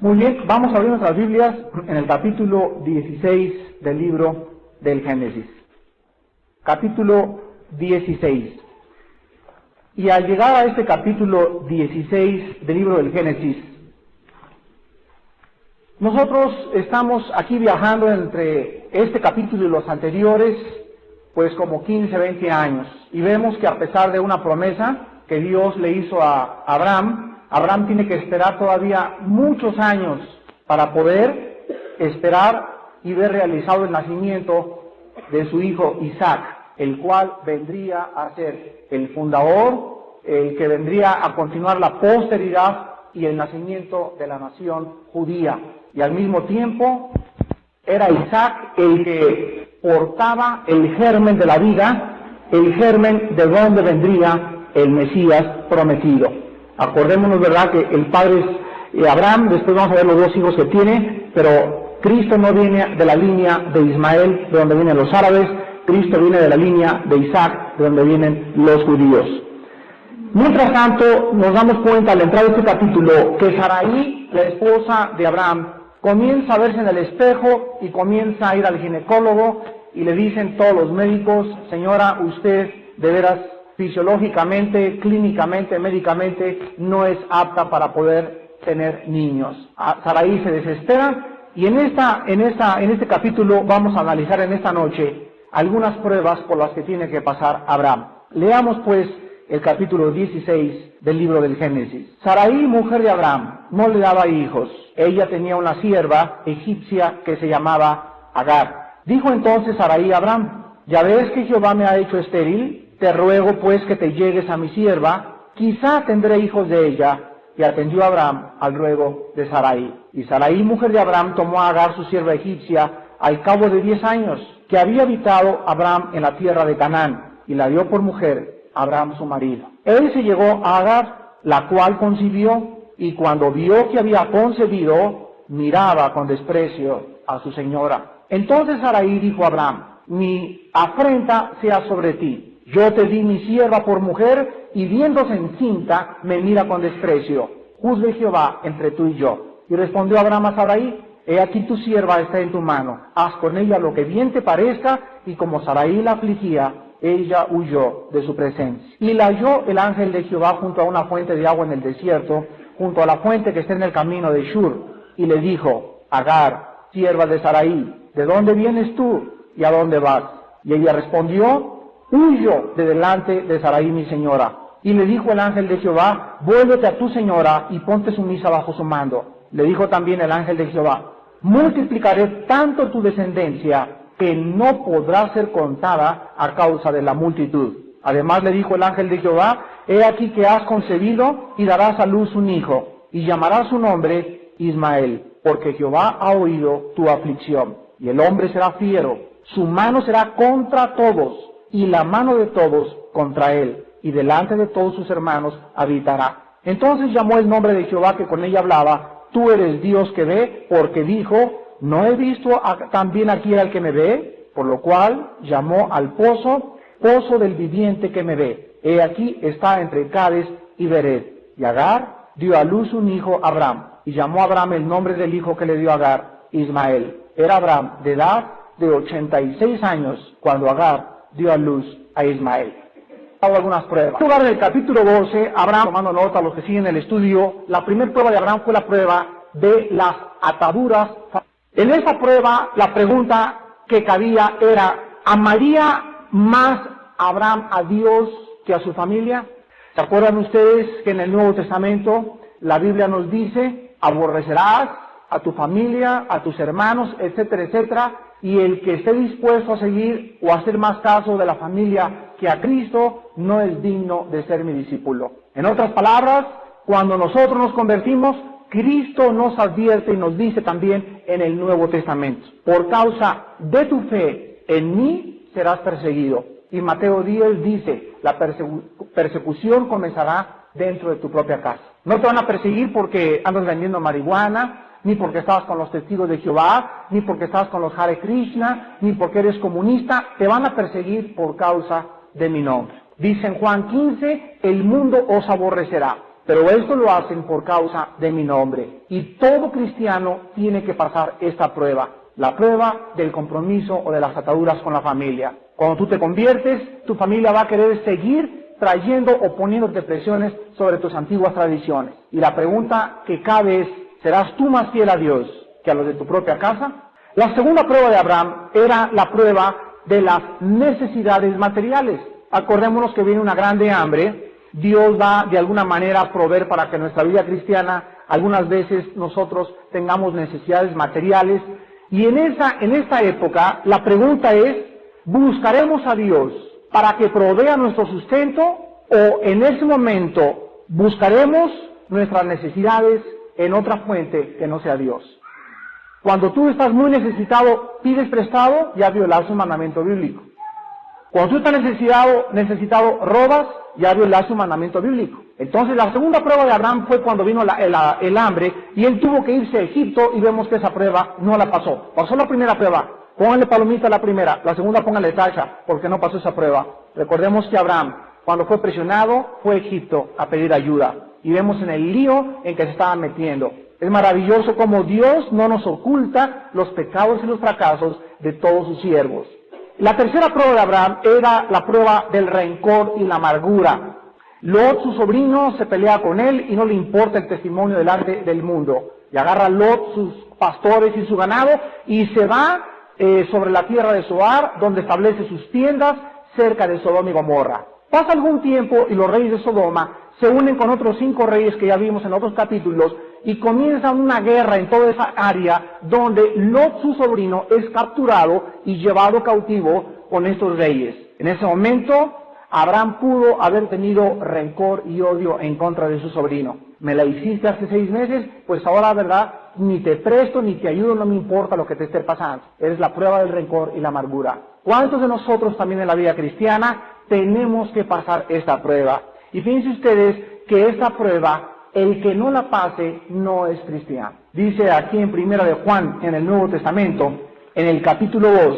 Muy bien, vamos a abrir nuestras Biblias en el capítulo 16 del libro del Génesis. Capítulo 16. Y al llegar a este capítulo 16 del libro del Génesis, nosotros estamos aquí viajando entre este capítulo y los anteriores, pues como 15, 20 años. Y vemos que a pesar de una promesa que Dios le hizo a Abraham tiene que esperar todavía muchos años para poder esperar y ver realizado el nacimiento de su hijo Isaac, el cual vendría a ser el fundador, el que vendría a continuar la posteridad y el nacimiento de la nación judía. Y al mismo tiempo era Isaac el que portaba el germen de la vida, el germen de donde vendría el Mesías prometido. Acordémonos, ¿verdad?, que el padre es Abraham, después vamos a ver los dos hijos que tiene, pero Cristo no viene de la línea de Ismael, de donde vienen los árabes, Cristo viene de la línea de Isaac, de donde vienen los judíos. Mientras tanto, nos damos cuenta al entrar a este capítulo que Sarai, la esposa de Abraham, comienza a verse en el espejo y comienza a ir al ginecólogo y le dicen todos los médicos: señora, usted de veras fisiológicamente, clínicamente, médicamente no es apta para poder tener niños. Sarai se desespera y en este capítulo vamos a analizar en esta noche algunas pruebas por las que tiene que pasar Abraham. Leamos pues el capítulo 16 del libro del Génesis. Sarai, mujer de Abraham, no le daba hijos. Ella tenía una sierva egipcia que se llamaba Agar. Dijo entonces Sarai a Abraham: ya ves que Jehová me ha hecho estéril, te ruego pues que te llegues a mi sierva, quizá tendré hijos de ella. Y atendió Abraham al ruego de Sarai. Y Sarai, mujer de Abraham, tomó a Agar, su sierva egipcia, al cabo de 10 años, que había habitado Abraham en la tierra de Canaán, y la dio por mujer a Abraham su marido. Él se llegó a Agar, la cual concibió, y cuando vio que había concebido, miraba con desprecio a su señora. Entonces Sarai dijo a Abraham: mi afrenta sea sobre ti. Yo te di mi sierva por mujer, y viéndose encinta, me mira con desprecio. Juzgue Jehová entre tú y yo. Y respondió Abraham a Sarai: he aquí tu sierva está en tu mano, haz con ella lo que bien te parezca. Y como Sarai la afligía, ella huyó de su presencia. Y la halló el ángel de Jehová junto a una fuente de agua en el desierto, junto a la fuente que está en el camino de Shur. Y le dijo: Agar, sierva de Sarai, ¿de dónde vienes tú y a dónde vas? Y ella respondió: huyo de delante de Sarai mi señora. Y le dijo el ángel de Jehová: vuélvete a tu señora y ponte sumisa bajo su mando. Le dijo también el ángel de Jehová: multiplicaré tanto tu descendencia que no podrá ser contada a causa de la multitud. Además le dijo el ángel de Jehová: he aquí que has concebido y darás a luz un hijo, y llamarás su nombre Ismael, porque Jehová ha oído tu aflicción. Y el hombre será fiero, su mano será contra todos, y la mano de todos contra él, y delante de todos sus hermanos habitará. Entonces llamó el nombre de Jehová que con ella hablaba: tú eres Dios que ve, porque dijo: ¿no he visto también aquí al que me ve? Por lo cual llamó al pozo, pozo del viviente que me ve. He aquí está entre Cades y Bered. Y Agar dio a luz un hijo a Abraham, y llamó a Abraham el nombre del hijo que le dio a Agar, Ismael. Era Abraham de edad de 86 años cuando Agar dio a luz a Ismael. Hago algunas pruebas. En lugar del capítulo 12, Abraham, tomando nota a los que siguen el estudio, la primera prueba de Abraham fue la prueba de las ataduras. En esa prueba, la pregunta que cabía era: ¿amaría más Abraham a Dios que a su familia? ¿Se acuerdan ustedes que en el Nuevo Testamento la Biblia nos dice: aborrecerás a tu familia, a tus hermanos, etcétera, etcétera, y el que esté dispuesto a seguir o a hacer más caso de la familia que a Cristo no es digno de ser mi discípulo? En otras palabras, cuando nosotros nos convertimos, Cristo nos advierte y nos dice también en el Nuevo Testamento: por causa de tu fe en mí serás perseguido. Y Mateo 10 dice: la persecución comenzará dentro de tu propia casa. No te van a perseguir porque andas vendiendo marihuana, ni porque estabas con los testigos de Jehová, ni porque estabas con los Hare Krishna, ni porque eres comunista. Te van a perseguir por causa de mi nombre. Dice en Juan 15: el mundo os aborrecerá. pero esto lo hacen por causa de mi nombre. Y todo cristiano tiene que pasar esta prueba, la prueba del compromiso o de las ataduras con la familia. Cuando tú te conviertes, tu familia va a querer seguir trayendo o poniéndote presiones sobre tus antiguas tradiciones. Y la pregunta que cabe es, ¿serás tú más fiel a Dios que a los de tu propia casa? La segunda prueba de Abraham era la prueba de las necesidades materiales. Acordémonos que viene una grande hambre. Dios va de alguna manera a proveer para que nuestra vida cristiana algunas veces nosotros tengamos necesidades materiales. Y en esta época la pregunta es, ¿buscaremos a Dios para que provea nuestro sustento o en ese momento buscaremos nuestras necesidades en otra fuente que no sea Dios? Cuando tú estás muy necesitado, pides prestado, ya violaste un mandamiento bíblico. Cuando tú estás necesitado, robas, ya violaste un mandamiento bíblico. Entonces la segunda prueba de Abraham fue cuando vino el hambre y él tuvo que irse a Egipto y vemos que esa prueba no la pasó. Pasó la primera prueba, pónganle palomita a la primera, la segunda pónganle tacha porque no pasó esa prueba. Recordemos que Abraham, cuando fue presionado, fue a Egipto a pedir ayuda. Y vemos en el lío en que se estaba metiendo. Es maravilloso cómo Dios no nos oculta los pecados y los fracasos de todos sus siervos. La tercera prueba de Abraham era la prueba del rencor y la amargura. Lot, su sobrino, se pelea con él y no le importa el testimonio delante del mundo. Y agarra a Lot, sus pastores y su ganado y se va sobre la tierra de Zoar, donde establece sus tiendas cerca de Sodoma y Gomorra. Pasa algún tiempo y los reyes de Sodoma se unen con otros 5 reyes que ya vimos en otros capítulos y comienza una guerra en toda esa área donde Lot, su sobrino, es capturado y llevado cautivo con estos reyes. En ese momento, Abraham pudo haber tenido rencor y odio en contra de su sobrino. Me la hiciste hace 6 meses, pues ahora, ¿verdad? Ni te presto, ni te ayudo, no me importa lo que te esté pasando. Eres la prueba del rencor y la amargura. ¿Cuántos de nosotros también en la vida cristiana tenemos que pasar esta prueba? Y fíjense ustedes que esta prueba, el que no la pase, no es cristiano. Dice aquí en Primera de Juan, en el Nuevo Testamento, en el capítulo 2,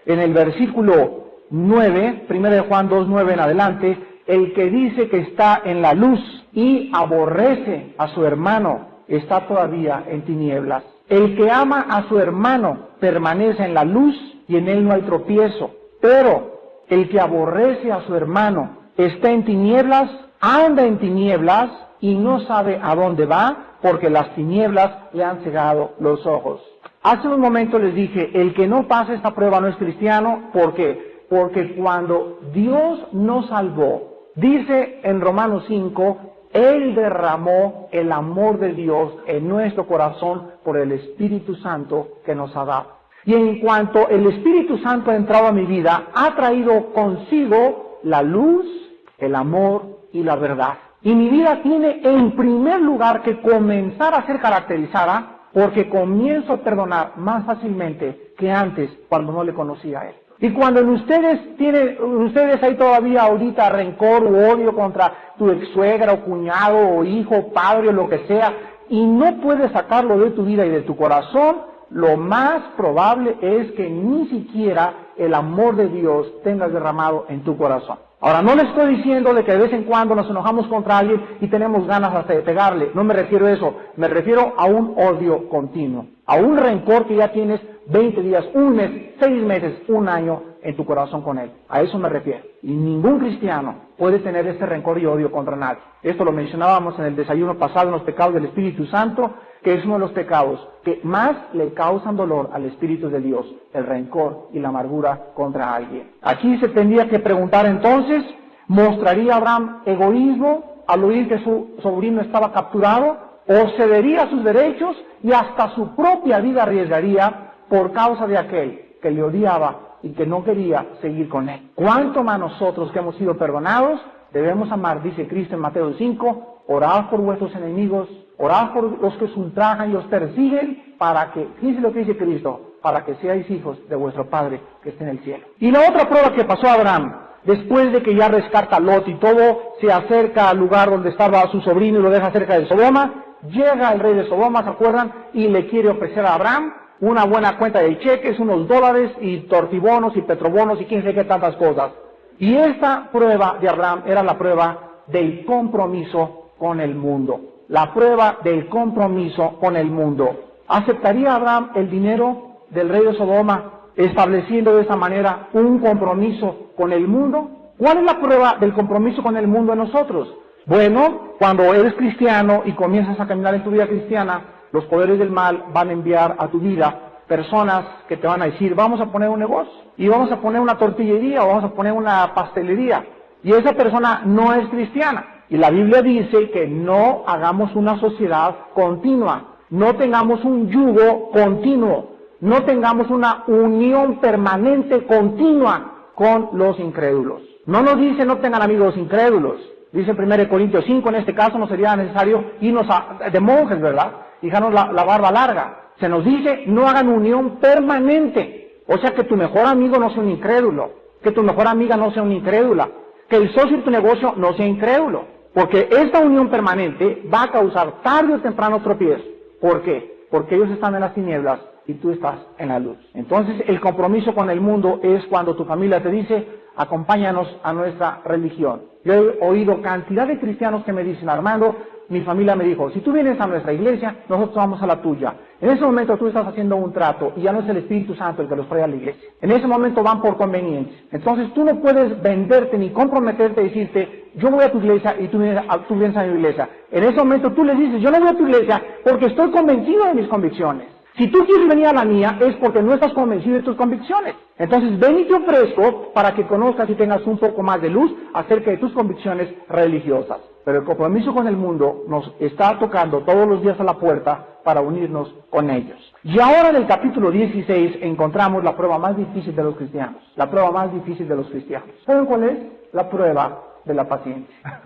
en el versículo 9, Primera de Juan 2:9 en adelante, el que dice que está en la luz y aborrece a su hermano, está todavía en tinieblas. El que ama a su hermano permanece en la luz y en él no hay tropiezo. Pero el que aborrece a su hermano está en tinieblas, anda en tinieblas y no sabe a dónde va porque las tinieblas le han cegado los ojos. Hace un momento les dije, el que no pasa esta prueba no es cristiano. ¿Por qué? Porque cuando Dios nos salvó, dice en Romanos 5, Él derramó el amor de Dios en nuestro corazón por el Espíritu Santo que nos ha dado. Y en cuanto el Espíritu Santo ha entrado a mi vida, ha traído consigo la luz, el amor y la verdad. Y mi vida tiene en primer lugar que comenzar a ser caracterizada porque comienzo a perdonar más fácilmente que antes cuando no le conocía a Él. Y cuando en ustedes hay todavía ahorita rencor u odio contra tu ex-suegra o cuñado o hijo o padre o lo que sea, y no puedes sacarlo de tu vida y de tu corazón, lo más probable es que ni siquiera el amor de Dios tengas derramado en tu corazón. Ahora, no le estoy diciendo de que de vez en cuando nos enojamos contra alguien y tenemos ganas hasta de pegarle. No me refiero a eso. Me refiero a un odio continuo. A un rencor que ya tienes 20 días, un mes, 6 meses, un año en tu corazón con él. A eso me refiero. Y ningún cristiano puede tener ese rencor y odio contra nadie. Esto lo mencionábamos en el desayuno pasado en los pecados del Espíritu Santo, que es uno de los pecados que más le causan dolor al Espíritu de Dios, el rencor y la amargura contra alguien. Aquí se tendría que preguntar entonces, ¿mostraría Abraham egoísmo al oír que su sobrino estaba capturado? ¿O cedería sus derechos y hasta su propia vida arriesgaría por causa de aquel que le odiaba y que no quería seguir con él? ¿Cuánto más nosotros que hemos sido perdonados debemos amar? Dice Cristo en Mateo 5, orad por vuestros enemigos, orad por los que os ultrajan y os persiguen, para que, fíjense lo que dice Cristo, para que seáis hijos de vuestro Padre que está en el cielo. Y la otra prueba que pasó a Abraham, después de que ya rescata a Lot y todo, se acerca al lugar donde estaba su sobrino y lo deja cerca de Sodoma, llega el rey de Sodoma, ¿se acuerdan? Y le quiere ofrecer a Abraham una buena cuenta de cheques, unos dólares y tortibonos y petrobonos y quién sé qué tantas cosas. Y esta prueba de Abraham era la prueba del compromiso con el mundo. La prueba del compromiso con el mundo. ¿Aceptaría Abraham el dinero del rey de Sodoma, estableciendo de esa manera un compromiso con el mundo? ¿Cuál es la prueba del compromiso con el mundo en nosotros? Bueno, cuando eres cristiano y comienzas a caminar en tu vida cristiana, los poderes del mal van a enviar a tu vida personas que te van a decir, vamos a poner un negocio, y vamos a poner una tortillería, o vamos a poner una pastelería, y esa persona no es cristiana. Y la Biblia dice que no hagamos una sociedad continua, no tengamos un yugo continuo, no tengamos una unión permanente continua con los incrédulos. No nos dice no tengan amigos incrédulos. Dice en 1 Corintios 5, en este caso no sería necesario irnos de monjes, ¿verdad? Y dejarnos la barba larga. Se nos dice no hagan unión permanente. O sea, que tu mejor amigo no sea un incrédulo, que tu mejor amiga no sea una incrédula, que el socio de tu negocio no sea incrédulo. Porque esta unión permanente va a causar tarde o temprano tropiezo. ¿Por qué? Porque ellos están en las tinieblas y tú estás en la luz. Entonces el compromiso con el mundo es cuando tu familia te dice, acompáñanos a nuestra religión. Yo he oído cantidad de cristianos que me dicen, Armando, mi familia me dijo, si tú vienes a nuestra iglesia, nosotros vamos a la tuya. En ese momento tú estás haciendo un trato y ya no es el Espíritu Santo el que los trae a la iglesia. En ese momento van por conveniencia. Entonces tú no puedes venderte ni comprometerte y decirte, yo voy a tu iglesia y tú vienes a mi iglesia. En ese momento tú les dices, yo no voy a tu iglesia porque estoy convencido de mis convicciones. Si tú quieres venir a la mía es porque no estás convencido de tus convicciones. Entonces ven y te ofrezco para que conozcas y tengas un poco más de luz acerca de tus convicciones religiosas. Pero el compromiso con el mundo nos está tocando todos los días a la puerta para unirnos con ellos. Y ahora en el capítulo 16 encontramos la prueba más difícil de los cristianos. La prueba más difícil de los cristianos. ¿Saben cuál es? La prueba de la paciencia.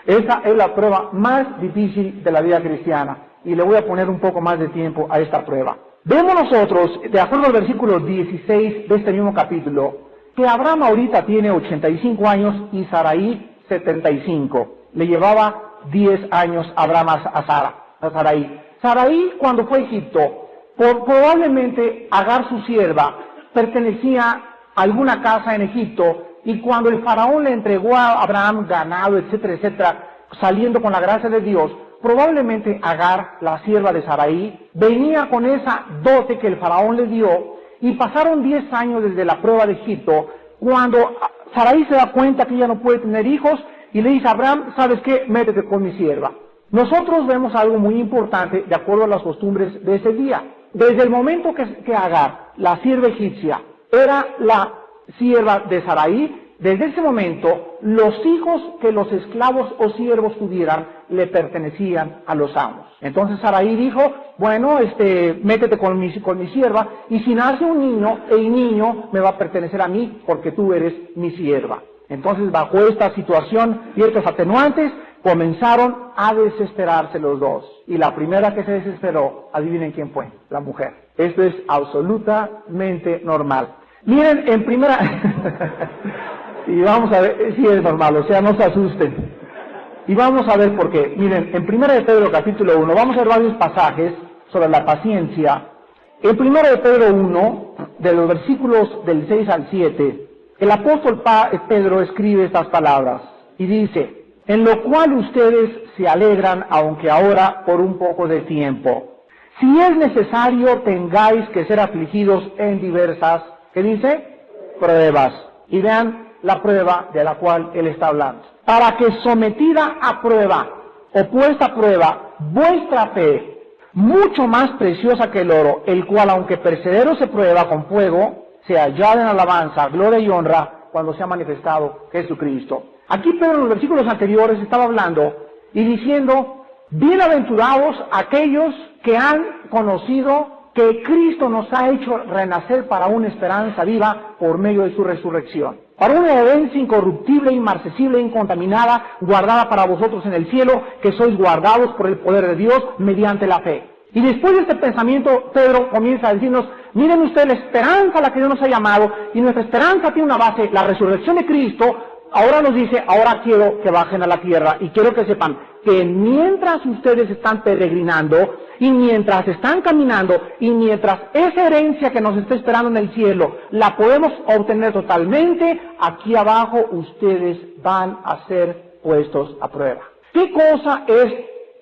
Esa es la prueba más difícil de la vida cristiana. Y le voy a poner un poco más de tiempo a esta prueba. Vemos nosotros, de acuerdo al versículo 16 de este mismo capítulo, que Abraham ahorita tiene 85 años y Sarai 75. Le llevaba 10 años Abraham a Sarai. Sarai, cuando fue a Egipto, probablemente Agar, su sierva, pertenecía a alguna casa en Egipto, y cuando el faraón le entregó a Abraham ganado, etcétera, etcétera, saliendo con la gracia de Dios, probablemente Agar, la sierva de Sarai, venía con esa dote que el faraón le dio, y pasaron 10 años desde la prueba de Egipto, cuando Sarai se da cuenta que ella no puede tener hijos, y le dice a Abraham, ¿sabes qué? Métete con mi sierva. Nosotros vemos algo muy importante de acuerdo a las costumbres de ese día. Desde el momento que Agar, la sierva egipcia, era la sierva de Sarai, desde ese momento, los hijos que los esclavos o siervos tuvieran le pertenecían a los amos. Entonces Sarai dijo, bueno, métete con mi sierva, y si nace un niño, el niño me va a pertenecer a mí porque tú eres mi sierva. Entonces, bajo esta situación y estos atenuantes, comenzaron a desesperarse los dos. Y la primera que se desesperó, adivinen quién fue, la mujer. Esto es absolutamente normal. Miren, en primera... y vamos a ver, sí es normal, o sea, no se asusten. Y vamos a ver por qué. Miren, en 1 de Pedro capítulo 1, vamos a ver varios pasajes sobre la paciencia. En 1 de Pedro 1, de los versículos del 6 al 7, el apóstol Pedro escribe estas palabras y dice, en lo cual ustedes se alegran, aunque ahora por un poco de tiempo. Si es necesario, tengáis que ser afligidos en diversas, ¿qué dice? Pruebas. Y vean la prueba de la cual él está hablando. Para que sometida a prueba, o puesta a prueba, vuestra fe, mucho más preciosa que el oro, el cual aunque perseverero se prueba con fuego, se hallada en alabanza, gloria y honra, cuando se ha manifestado Jesucristo. Aquí Pedro en los versículos anteriores estaba hablando y diciendo, bienaventurados aquellos que han conocido que Cristo nos ha hecho renacer para una esperanza viva por medio de su resurrección, para una herencia incorruptible, inmarcesible, incontaminada, guardada para vosotros en el cielo, que sois guardados por el poder de Dios mediante la fe. Y después de este pensamiento, Pedro comienza a decirnos, miren ustedes la esperanza a la que Dios nos ha llamado, y nuestra esperanza tiene una base, la resurrección de Cristo. Ahora nos dice, ahora quiero que bajen a la tierra, y quiero que sepan que mientras ustedes están peregrinando, y mientras están caminando, y mientras esa herencia que nos está esperando en el cielo, la podemos obtener totalmente, aquí abajo ustedes van a ser puestos a prueba. ¿Qué cosa es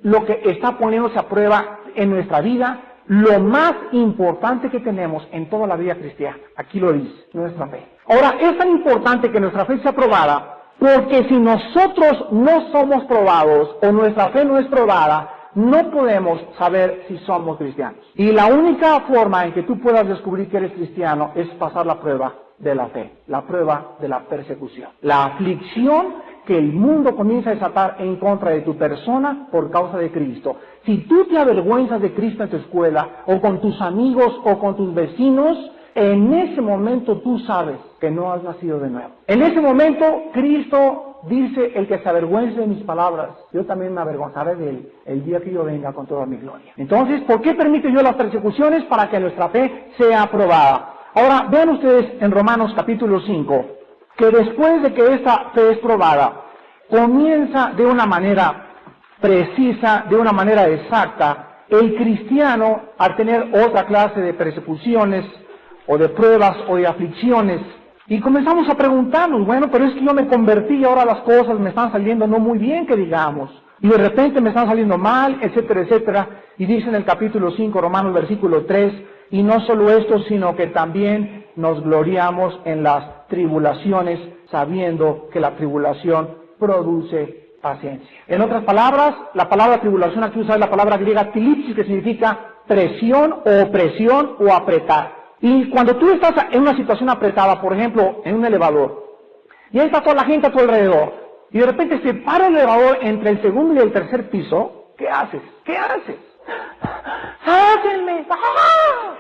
lo que está poniéndose a prueba en nuestra vida? Lo más importante que tenemos en toda la vida cristiana. Aquí lo dice, nuestra fe. Ahora, es tan importante que nuestra fe sea probada, porque si nosotros no somos probados, o nuestra fe no es probada, no podemos saber si somos cristianos. Y la única forma en que tú puedas descubrir que eres cristiano es pasar la prueba de la fe, la prueba de la persecución. La aflicción que el mundo comienza a desatar en contra de tu persona por causa de Cristo. Si tú te avergüenzas de Cristo en tu escuela, o con tus amigos, o con tus vecinos, en ese momento tú sabes que no has nacido de nuevo. En ese momento Cristo dice, el que se avergüence de mis palabras, yo también me avergonzaré de él el día que yo venga con toda mi gloria. Entonces, ¿por qué permite yo las persecuciones? Para que nuestra fe sea aprobada. Ahora, vean ustedes en Romanos capítulo 5, que después de que esta fe es probada, comienza de una manera precisa, de una manera exacta, el cristiano al tener otra clase de persecuciones, o de pruebas, o de aflicciones, y comenzamos a preguntarnos, bueno, pero es que yo me convertí y ahora las cosas me están saliendo no muy bien, que digamos, y de repente me están saliendo mal, etcétera, etcétera, y dice en el capítulo 5, Romanos versículo 3, y no solo esto, sino que también nos gloriamos en las tribulaciones, sabiendo que la tribulación produce paciencia. En otras palabras, la palabra tribulación aquí usa la palabra griega tilipsis, que significa presión o opresión o apretar. Y cuando tú estás en una situación apretada, por ejemplo, en un elevador, y ahí está toda la gente a tu alrededor, y de repente se para el elevador entre el segundo y el tercer piso, ¿qué haces? ¿Qué haces? ¡Sáquenme! ¡Ah!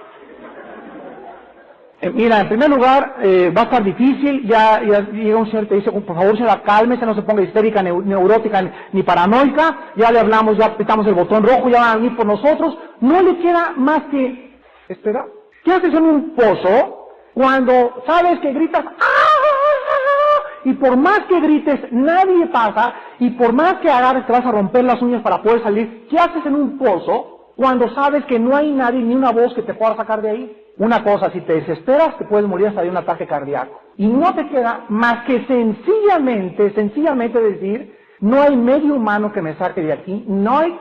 Mira, en primer lugar, va a estar difícil, ya llega un señor y te dice, por favor, señora, cálmese, no se ponga histérica, neurótica, ni paranoica, ya le hablamos, ya apretamos el botón rojo, ya van a venir por nosotros, no le queda más que esperar. ¿Qué haces en un pozo cuando sabes que gritas ¡ah! Y por más que grites nadie pasa, y por más que agarres te vas a romper las uñas para poder salir? ¿Qué haces en un pozo cuando sabes que no hay nadie ni una voz que te pueda sacar de ahí? Una cosa, si te desesperas te puedes morir hasta de un ataque cardíaco. Y no te queda más que sencillamente decir, no hay medio humano que me saque de aquí, no hay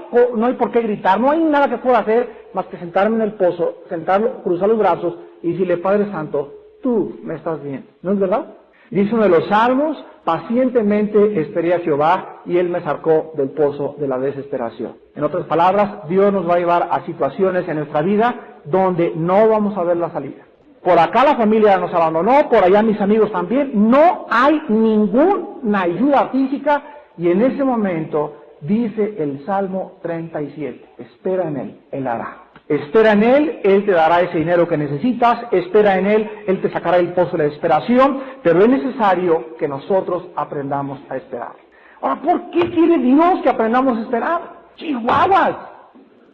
por qué gritar, no hay nada que pueda hacer más que sentarme en el pozo, sentarlo, cruzar los brazos y decirle, Padre Santo, tú me estás viendo. ¿No es verdad? Dice uno de los salmos, pacientemente esperé a Jehová y él me sacó del pozo de la desesperación. En otras palabras, Dios nos va a llevar a situaciones en nuestra vida donde no vamos a ver la salida. Por acá la familia nos abandonó, por allá mis amigos también, no hay ninguna ayuda física. Y en ese momento dice el Salmo 37, espera en Él, Él hará. Espera en Él, Él te dará ese dinero que necesitas, espera en Él te sacará del pozo de la desesperación, pero es necesario que nosotros aprendamos a esperar. Ahora, ¿por qué quiere Dios que aprendamos a esperar? ¡Chihuahuas!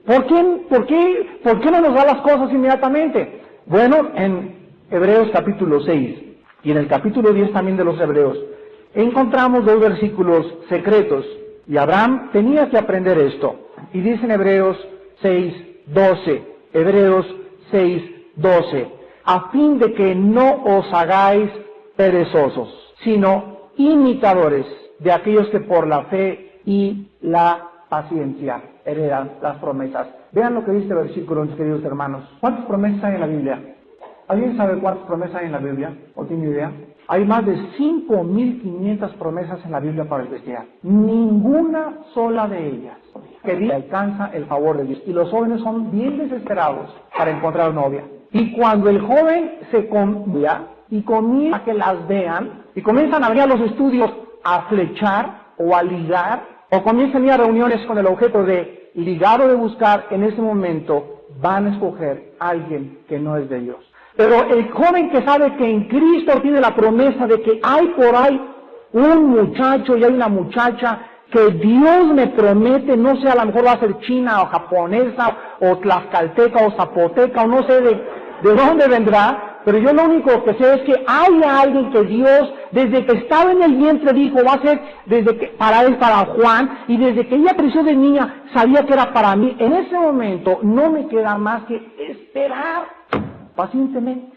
¿Por qué no nos da las cosas inmediatamente? Bueno, en Hebreos capítulo 6 y en el capítulo 10 también de los Hebreos, encontramos dos versículos secretos, y Abraham tenía que aprender esto. Y dice en Hebreos 6:12, Hebreos 6:12, a fin de que no os hagáis perezosos, sino imitadores de aquellos que por la fe y la paciencia heredan las promesas. Vean lo que dice el versículo, mis queridos hermanos. ¿Cuántas promesas hay en la Biblia? ¿Alguien sabe cuántas promesas hay en la Biblia? ¿O tiene idea? Hay más de 5.500 promesas en la Biblia para el cristiano. Ninguna sola de ellas que alcanza el favor de Dios. Y los jóvenes son bien desesperados para encontrar novia. Y cuando el joven se convía y comienza a que las vean, y comienzan a venir a los estudios a flechar o a ligar, o comienzan a ir a reuniones con el objeto de ligar o de buscar, en ese momento van a escoger a alguien que no es de Dios. Pero el joven que sabe que en Cristo tiene la promesa de que hay por ahí un muchacho y hay una muchacha que Dios me promete, no sé, a lo mejor va a ser china o japonesa o tlaxcalteca o zapoteca o no sé de dónde vendrá, pero yo lo único que sé es que hay alguien que Dios, desde que estaba en el vientre dijo, va a ser para Juan, y desde que ella creció de niña sabía que era para mí. En ese momento no me queda más que esperar pacientemente.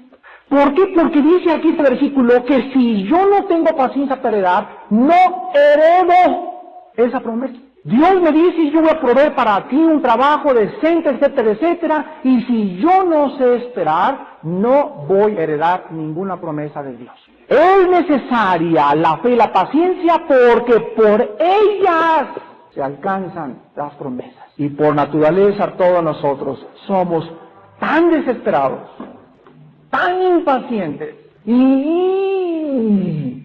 ¿Por qué? Porque dice aquí este versículo que si yo no tengo paciencia para heredar, no heredo esa promesa. Dios me dice, yo voy a proveer para ti un trabajo decente, etcétera, etcétera, y si yo no sé esperar, no voy a heredar ninguna promesa de Dios. Es necesaria la fe y la paciencia porque por ellas se alcanzan las promesas. Y por naturaleza todos nosotros somos tan desesperados, tan impacientes, y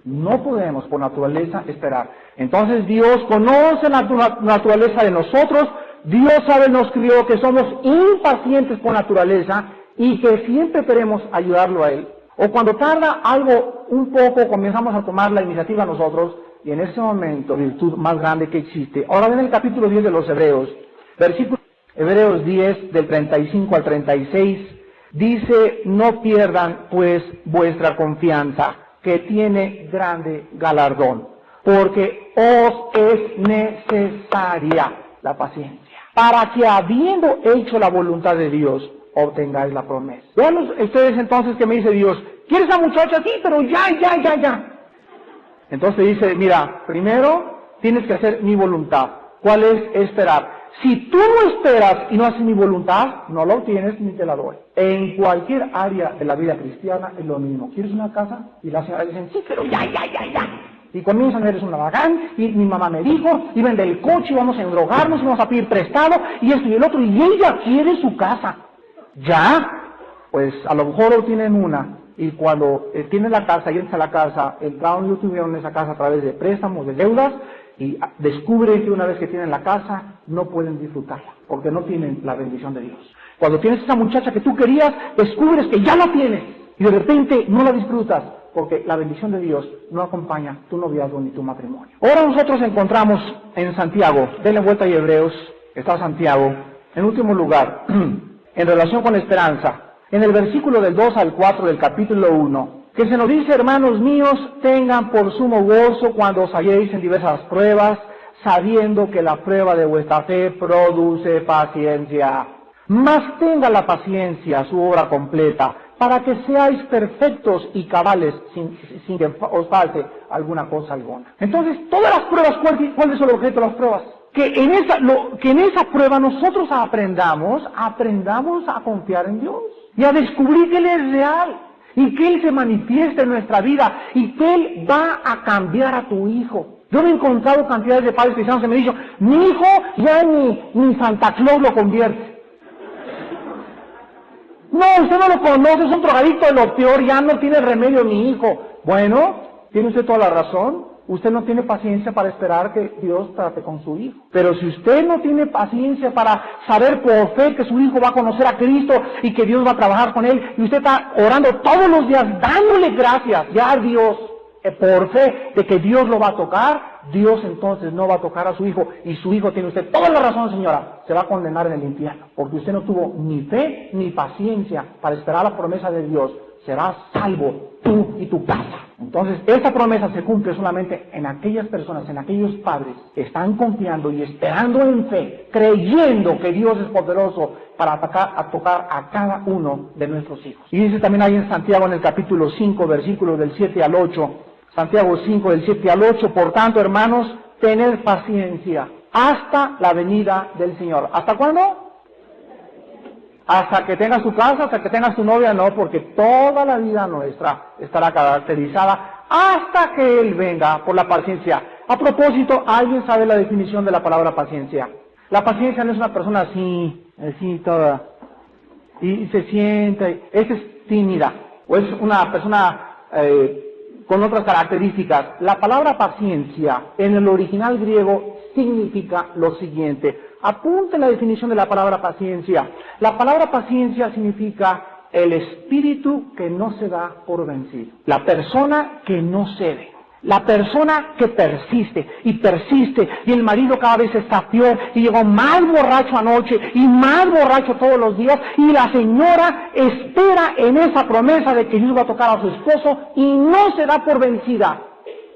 no podemos por naturaleza esperar. Entonces Dios conoce la naturaleza de nosotros, Dios sabe, nos crió que somos impacientes por naturaleza y que siempre queremos ayudarlo a Él. O cuando tarda algo un poco, comenzamos a tomar la iniciativa nosotros, y en ese momento, virtud más grande que existe. Ahora ven el capítulo 10 de los Hebreos, versículo Hebreos 10 del 35 al 36, dice, no pierdan pues vuestra confianza, que tiene grande galardón, porque os es necesaria la paciencia, para que habiendo hecho la voluntad de Dios, obtengáis la promesa. Vean ustedes entonces que me dice Dios, ¿quieres a esa muchacha? Sí, pero ya. Entonces dice, mira, primero tienes que hacer mi voluntad. ¿Cuál es? Esperar. Si tú no esperas y no haces mi voluntad, no la obtienes ni te la doy. En cualquier área de la vida cristiana es lo mismo. ¿Quieres una casa? Y las señoras dicen, sí, pero ya. Y comienzan, eres un vagán, y mi mamá me dijo, y vende el coche, y vamos a endrogarnos, y vamos a pedir prestado, y esto y el otro, y ella quiere su casa. ¿Ya? Pues a lo mejor obtienen una, y cuando tienen la casa y entran a la casa, entraron y obtuvieron esa casa a través de préstamos, de deudas, y descubren que una vez que tienen la casa, no pueden disfrutarla, porque no tienen la bendición de Dios. Cuando tienes esa muchacha que tú querías, descubres que ya la tienes, y de repente no la disfrutas, porque la bendición de Dios no acompaña tu noviazgo ni tu matrimonio. Ahora nosotros encontramos en Santiago, denle vuelta a Hebreos, está Santiago, en último lugar, en relación con la esperanza, en el versículo del 2 al 4 del capítulo 1, que se nos dice, hermanos míos, tengan por sumo gozo cuando os halléis en diversas pruebas, sabiendo que la prueba de vuestra fe produce paciencia. Mas tenga la paciencia su obra completa, para que seáis perfectos y cabales, sin que os falte alguna cosa alguna. Entonces, todas las pruebas, ¿cuál es el objeto de las pruebas? Que en esa prueba nosotros aprendamos a confiar en Dios y a descubrir que Él es real y que Él se manifiesta en nuestra vida y que Él va a cambiar a tu hijo. Yo me he encontrado cantidades de padres cristianos que me han dicho, mi hijo ya ni Santa Claus lo convierte. No, usted no lo conoce, es un drogadicto de lo peor, ya no tiene remedio mi hijo. Bueno, tiene usted toda la razón. Usted no tiene paciencia para esperar que Dios trate con su hijo. Pero si usted no tiene paciencia para saber por fe que su hijo va a conocer a Cristo y que Dios va a trabajar con él, y usted está orando todos los días, dándole gracias ya a Dios, por fe de que Dios lo va a tocar, Dios entonces no va a tocar a su hijo, y su hijo, tiene usted toda la razón, señora, se va a condenar en el infierno, porque usted no tuvo ni fe ni paciencia para esperar la promesa de Dios. Serás salvo tú y tu casa. Entonces, esa promesa se cumple solamente en aquellas personas, en aquellos padres que están confiando y esperando en fe, creyendo que Dios es poderoso para tocar a cada uno de nuestros hijos. Y dice también ahí en Santiago, en el capítulo 5, versículos del 7 al 8, Santiago 5, del 7 al 8, por tanto, hermanos, tened paciencia hasta la venida del Señor. ¿Hasta cuándo? Hasta que tenga su casa, hasta que tenga su novia, no, porque toda la vida nuestra estará caracterizada hasta que Él venga por la paciencia. A propósito, ¿alguien sabe la definición de la palabra paciencia? La paciencia no es una persona así toda, y se sienta, esa es tímida, o es una persona con otras características. La palabra paciencia en el original griego significa lo siguiente. Apunten la definición de la palabra paciencia. La palabra paciencia significa el espíritu que no se da por vencido. La persona que no cede. La persona que persiste, y el marido cada vez está peor, y llegó más borracho anoche, y más borracho todos los días, y la señora espera en esa promesa de que Dios va a tocar a su esposo, y no se da por vencida.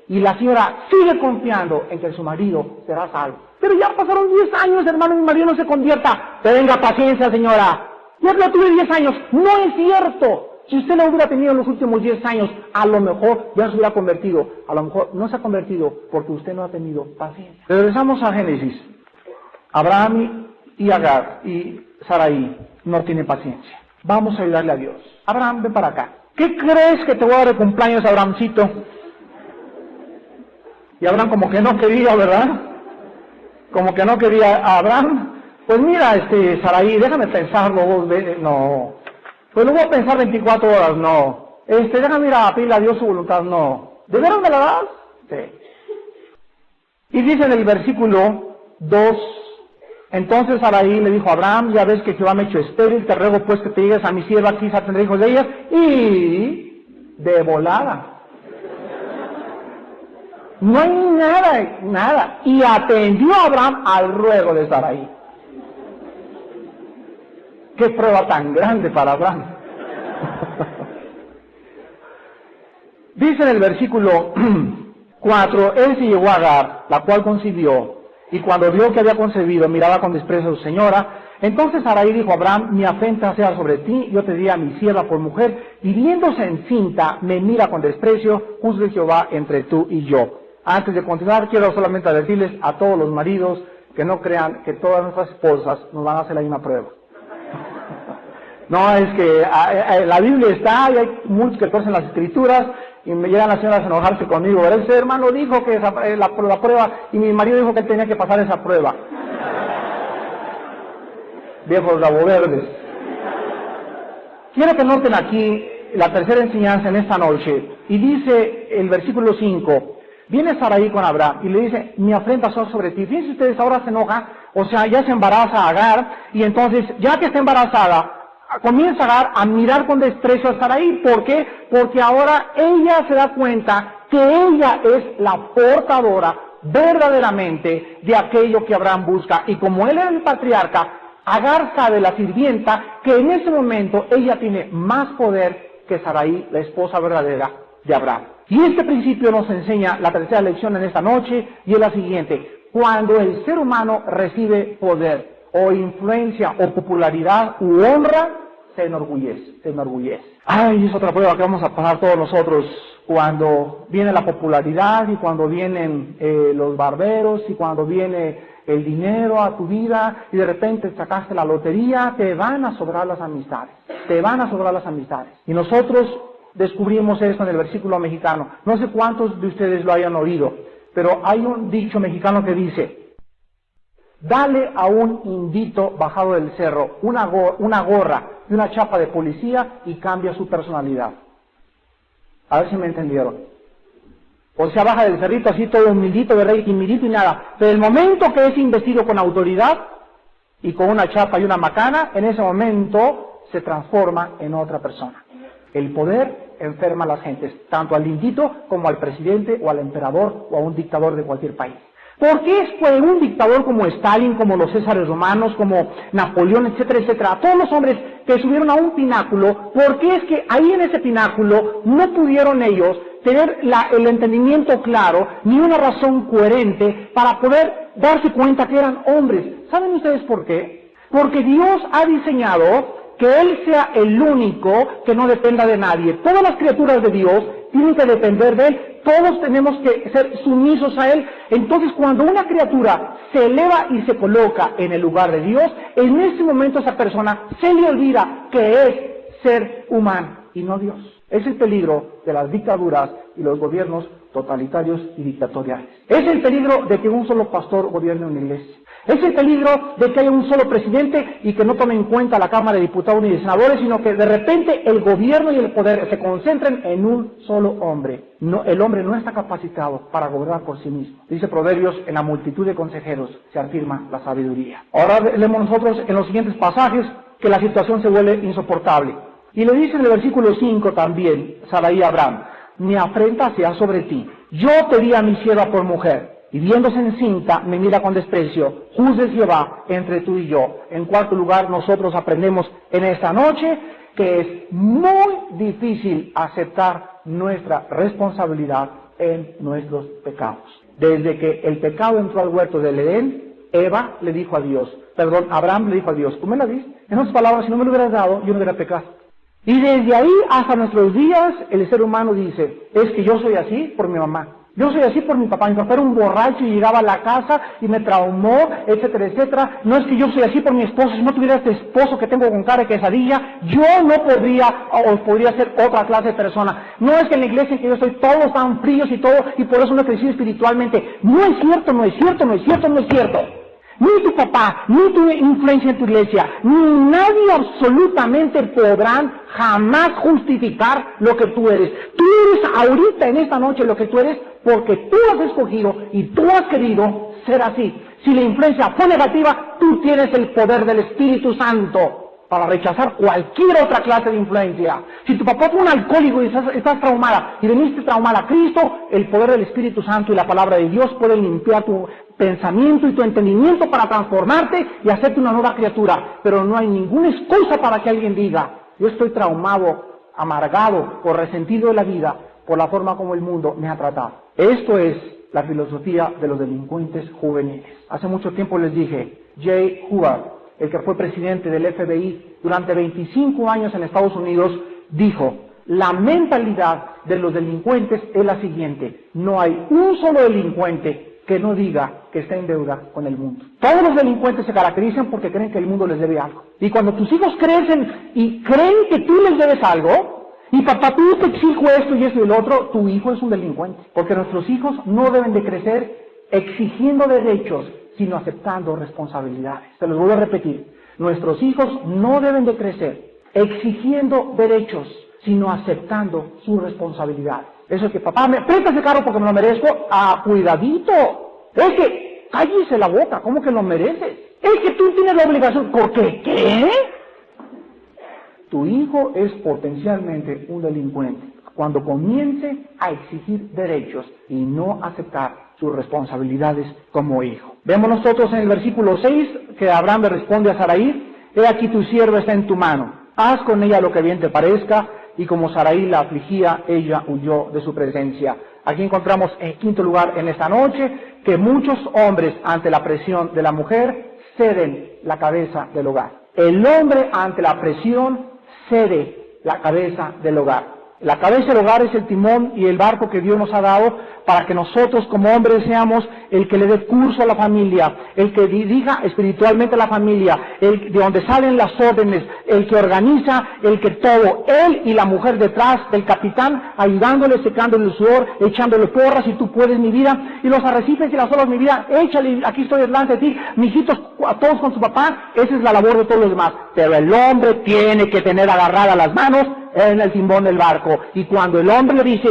Y la señora sigue confiando en que su marido será salvo. Pero ya pasaron 10 años, hermano, mi marido no se convierta. Tenga paciencia, señora. Ya tuve 10 años. No es cierto. Si usted lo hubiera tenido en los últimos 10 años, a lo mejor ya se hubiera convertido. A lo mejor no se ha convertido porque usted no ha tenido paciencia. Regresamos a Génesis. Abraham y Agar y Sarai no tienen paciencia. Vamos a ayudarle a Dios. Abraham, ven para acá. ¿Qué crees que te voy a dar de cumpleaños, Abrahamcito? Y Abraham como que no quería, ¿verdad? Como que no quería a Abraham. Pues mira, Sarai, déjame pensarlo 2 veces. No. Pues lo voy a pensar 24 horas, no. Déjame ir a pedirle a Dios su voluntad, no. ¿De veras me la das? Sí. Y dice en el versículo 2, entonces Sarai le dijo a Abraham, ya ves que Jehová me ha hecho estéril, te ruego pues que te llegues a mi sierva, quizá tendré hijos de ellas, y de volada. No hay nada. Y atendió a Abraham al ruego de Sarai. ¡Qué prueba tan grande para Abraham! Dice en el versículo 4, él se llegó a Agar, la cual concibió, y cuando vio que había concebido, miraba con desprecio a su señora. Entonces Sarai dijo a Abraham, mi afrenta sea sobre ti, yo te di a mi sierva por mujer, y viéndose encinta, me mira con desprecio, juzgue Jehová entre tú y yo. Antes de continuar, quiero solamente decirles a todos los maridos que no crean que todas nuestras esposas nos van a hacer la misma prueba. No, es que la Biblia está, y hay muchos que torcen las escrituras, y me llegan las señoras a enojarse conmigo. Ese hermano dijo que la prueba, y mi marido dijo que él tenía que pasar esa prueba. Viejos rabo verdes. Quiero que noten aquí la tercera enseñanza en esta noche, y dice el versículo 5, viene Sarai con Abraham y le dice, mi afrenta sea sobre ti. Fíjense ustedes, ahora se enoja, o sea, ya se embaraza Agar, y entonces, ya que está embarazada, comienza Agar a mirar con desprecio a Sarai. ¿Por qué? Porque ahora ella se da cuenta que ella es la portadora verdaderamente de aquello que Abraham busca. Y como él era el patriarca, Agar sabe, la sirvienta, que en ese momento ella tiene más poder que Sarai, la esposa verdadera de Abraham. Y este principio nos enseña la tercera lección en esta noche, y es la siguiente: cuando el ser humano recibe poder, o influencia, o popularidad, u honra, se enorgullece. Ay, es otra prueba que vamos a pasar todos nosotros cuando viene la popularidad, y cuando vienen los barberos, y cuando viene el dinero a tu vida, y de repente sacaste la lotería, te van a sobrar las amistades. Y nosotros descubrimos esto en el versículo mexicano. No sé cuántos de ustedes lo hayan oído, pero hay un dicho mexicano que dice: dale a un indito bajado del cerro una gorra y una chapa de policía y cambia su personalidad. A ver si me entendieron. O sea, baja del cerrito así todo humildito, de rey, timidito y nada. Pero el momento que es investido con autoridad y con una chapa y una macana, en ese momento se transforma en otra persona. El poder enferma a las gentes, tanto al indito como al presidente o al emperador o a un dictador de cualquier país. ¿Por qué fue un dictador como Stalin, como los Césares romanos, como Napoleón, etcétera, etcétera? Todos los hombres que subieron a un pináculo, ¿por qué es que ahí en ese pináculo no pudieron ellos tener el entendimiento claro, ni una razón coherente para poder darse cuenta que eran hombres? ¿Saben ustedes por qué? Porque Dios ha diseñado que Él sea el único que no dependa de nadie. Todas las criaturas de Dios tienen que depender de Él. Todos tenemos que ser sumisos a Él. Entonces, cuando una criatura se eleva y se coloca en el lugar de Dios, en ese momento esa persona se le olvida que es ser humano y no Dios. Es el peligro de las dictaduras y los gobiernos totalitarios y dictatoriales. Es el peligro de que un solo pastor gobierne una iglesia. Es el peligro de que haya un solo presidente y que no tome en cuenta la Cámara de Diputados ni de Senadores, sino que de repente el gobierno y el poder se concentren en un solo hombre. No, el hombre no está capacitado para gobernar por sí mismo. Dice Proverbios: en la multitud de consejeros se afirma la sabiduría. Ahora leemos nosotros en los siguientes pasajes que la situación se vuelve insoportable. Y le dice en el versículo 5 también Sarai a Abraham: mi afrenta sea sobre ti, yo te di a mi sierva por mujer, y viéndose encinta me mira con desprecio, juzgue Jehová entre tú y yo. En cuarto lugar, nosotros aprendemos en esta noche que es muy difícil aceptar nuestra responsabilidad en nuestros pecados. Desde que el pecado entró al huerto del Edén, Abraham le dijo a Dios: tú me la diste. En otras palabras, si no me lo hubieras dado, yo no hubiera pecado. Y desde ahí hasta nuestros días, el ser humano dice, es que yo soy así por mi mamá. Yo soy así por mi papá. Mi papá era un borracho y llegaba a la casa y me traumó, etcétera, etcétera. No es que yo soy así por mi esposo. Si no tuviera este esposo que tengo con cara de quesadilla, yo no podría, o podría ser otra clase de persona. No es que en la iglesia en que yo estoy todos están fríos y todo, y por eso no he crecido espiritualmente. No es cierto, no es cierto, no es cierto, no es cierto. Ni tu papá, ni tu influencia en tu iglesia, ni nadie absolutamente podrán jamás justificar lo que tú eres. Tú eres ahorita, en esta noche, lo que tú eres, porque tú has escogido y tú has querido ser así. Si la influencia fue negativa, tú tienes el poder del Espíritu Santo para rechazar cualquier otra clase de influencia. Si tu papá fue un alcohólico y estás traumada, y veniste traumada a Cristo, el poder del Espíritu Santo y la palabra de Dios pueden limpiar tu pensamiento y tu entendimiento para transformarte y hacerte una nueva criatura. Pero no hay ninguna excusa para que alguien diga, yo estoy traumado, amargado o resentido de la vida por la forma como el mundo me ha tratado. Esto es la filosofía de los delincuentes juveniles. Hace mucho tiempo les dije, J. Hoover, el que fue presidente del FBI durante 25 años en Estados Unidos, dijo, la mentalidad de los delincuentes es la siguiente, no hay un solo delincuente que no diga que está en deuda con el mundo. Todos los delincuentes se caracterizan porque creen que el mundo les debe algo. Y cuando tus hijos crecen y creen que tú les debes algo, y papá, tú te exijo esto y esto y el otro, tu hijo es un delincuente. Porque nuestros hijos no deben de crecer exigiendo derechos, sino aceptando responsabilidades. Se los voy a repetir. Nuestros hijos no deben de crecer exigiendo derechos, sino aceptando sus responsabilidades. Eso es que, papá, me presta ese carro porque me lo merezco. Ah, cuidadito. Es que, cállese la boca, ¿cómo que lo mereces? Es que tú tienes la obligación. ¿Por qué? ¿Qué? Tu hijo es potencialmente un delincuente cuando comience a exigir derechos y no aceptar sus responsabilidades como hijo. Vemos nosotros en el versículo 6 que Abraham le responde a Sarai, he aquí tu sierva está en tu mano, haz con ella lo que bien te parezca, y como Sarai la afligía, ella huyó de su presencia. Aquí encontramos en quinto lugar en esta noche que muchos hombres ante la presión de la mujer ceden la cabeza del hogar. El hombre ante la presión cede la cabeza del hogar. La cabeza del hogar es el timón y el barco que Dios nos ha dado para que nosotros como hombres seamos el que le dé curso a la familia, el que dirija espiritualmente a la familia, el de donde salen las órdenes, el que organiza, el que todo, él y la mujer detrás del capitán, ayudándole, secándole el sudor, echándole porras, si tú puedes, mi vida, y los arrecifes y las olas, mi vida, échale, aquí estoy delante de ti, mijitos, a todos con su papá, esa es la labor de todos los demás, pero el hombre tiene que tener agarradas las manos en el timón del barco, y cuando el hombre le dice,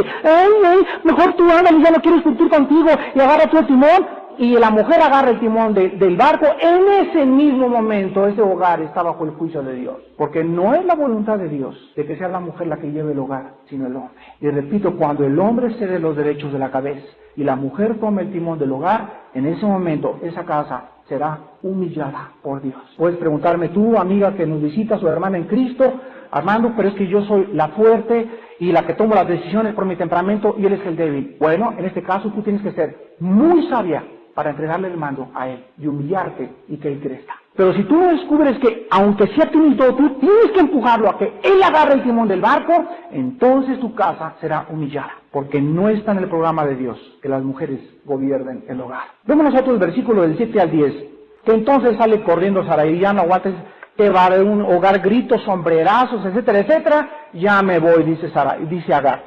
mejor tú ándale, ya no quiero discutir contigo, y agarra tú el timón, y la mujer agarra el timón del barco, en ese mismo momento ese hogar está bajo el juicio de Dios, porque no es la voluntad de Dios de que sea la mujer la que lleve el hogar, sino el hombre. Y repito, cuando el hombre cede los derechos de la cabeza y la mujer toma el timón del hogar, en ese momento esa casa será humillada por Dios. Puedes preguntarme tú, amiga que nos visita, su hermana en Cristo, Armando, pero es que yo soy la fuerte y la que tomo las decisiones por mi temperamento y él es el débil. Bueno, en este caso tú tienes que ser muy sabia para entregarle el mando a él y humillarte y que él crezca. Pero si tú no descubres que, aunque sea tímido, tú tienes que empujarlo a que él agarre el timón del barco, entonces tu casa será humillada, porque no está en el programa de Dios que las mujeres gobiernen el hogar. Vemos nosotros el versículo del 7 al 10, que entonces sale corriendo Sarai, ya no aguantes, te va a dar un hogar, gritos, sombrerazos, etcétera, etcétera, ya me voy, dice Sarai, dice Agar.